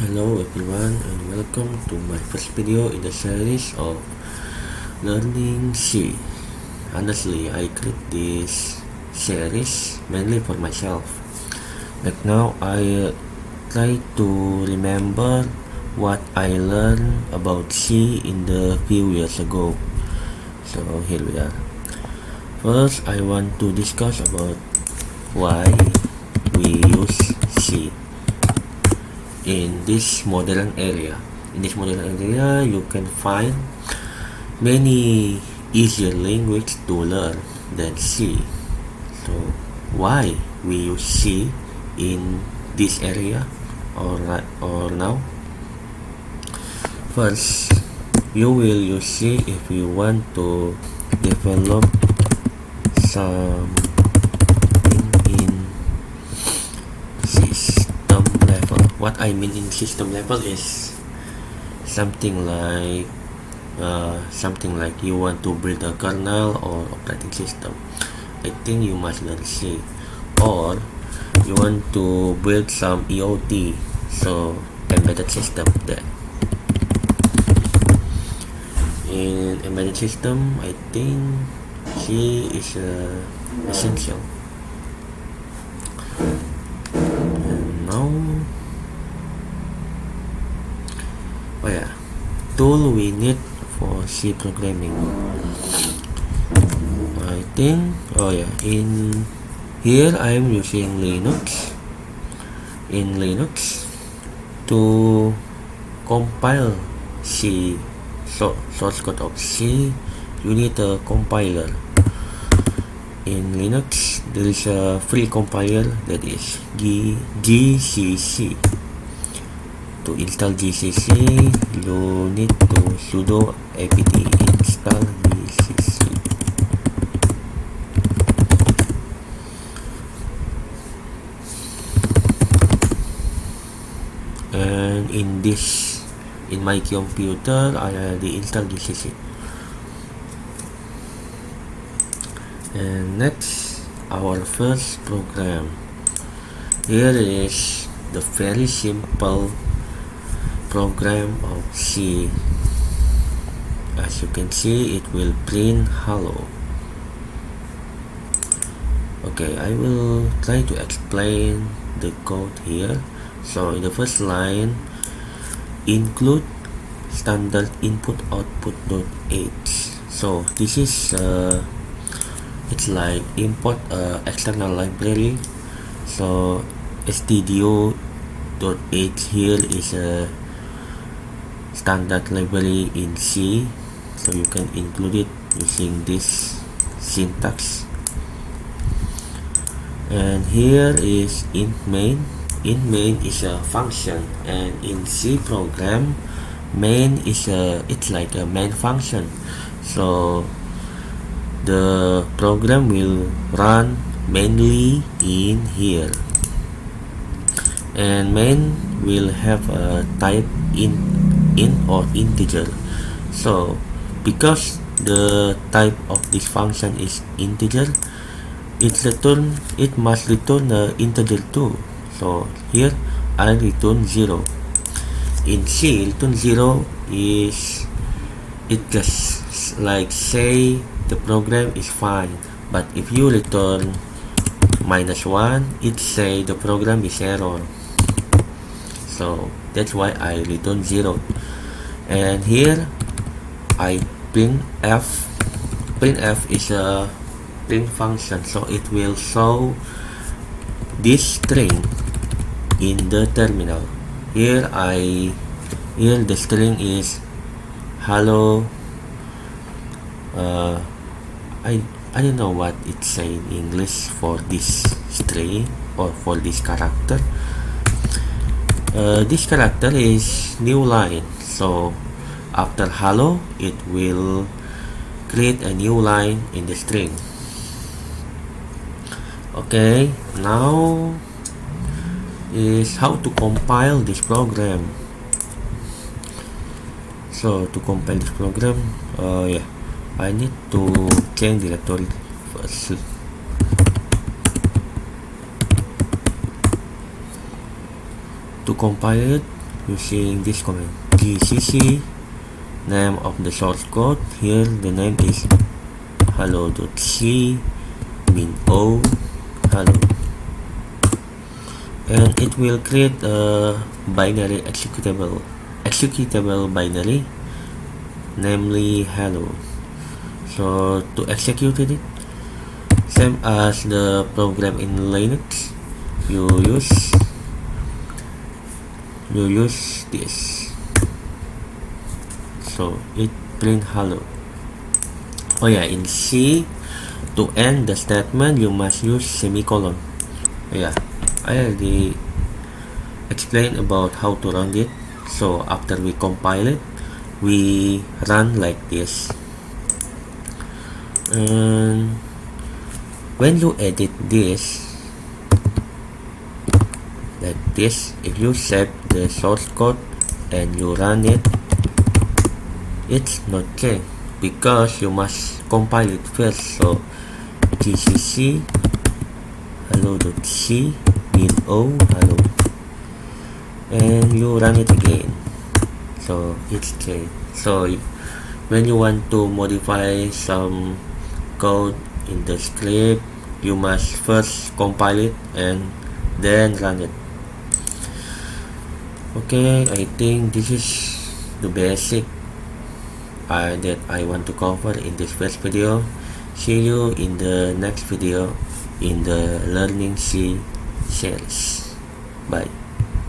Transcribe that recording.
Hello everyone and welcome to my first video in the series of learning C. Honestly, I create this series mainly for myself. Like now I try to remember what I learned about C in the few years ago. So here we are. First, I want to discuss about why we use C in this modern area. In this modern area, you can find many easier language to learn than C. So why we use C in this area or now? First, you will use C if you want to develop something in system level. What I mean in system level is something like you want to build a kernel or operating system. I think you must learn C. Or you want to build some EOT, so embedded system. There in embedded system, I think C is essential. And now, tool we need for C programming. I think in here I am using Linux. In Linux, to compile C source code of C, you need a compiler. In Linux, there is a free compiler that is GCC. To install GCC, you need to sudo apt install GCC. And in my computer, I already installed GCC. And next, our first program. Here is the very simple program of C. As you can see, it will print hello. Okay, I will try to explain the code here. So in the first line, include standard input output .h. So this is it's like import external library. So stdio.h here is a standard library in C, so you can include it using this syntax. And here is int main. Int main is a function, and in C program, main is it's like a main function. So the program will run mainly in here, and main will have a type int or integer. So because the type of this function is integer, it must return the integer too. So here I return 0. In C, return 0 is it just like say the program is fine, but if you return -1, it say the program is error. So that's why I return 0. And here I printf. Printf is a print function, so it will show this string in the terminal. Here the string is hello. I don't know what it say in English for this string or for this character. This character is new line, so after hello it will create a new line in the string. Okay, now is how to compile this program. So to compile this program, I need to change directory first. To compile it, using this command gcc name of the source code. Here the name is hello.c min o hello, and it will create a binary executable binary, namely hello. So to execute it, same as the program in Linux, you use this. So it print hello. Oh yeah, in C, to end the statement you must use semicolon. Oh yeah, I already explained about how to run it. So after we compile it, we run like this. And when you edit this like this, if you save the source code and you run it, it's not okay because you must compile it first. So gcc hello.c min o hello, and you run it again, so it's okay. So when you want to modify some code in the script, you must first compile it and then run it. Okay, I think this is the basic that I want to cover in this first video. See you in the next video in the Learning C series. Bye.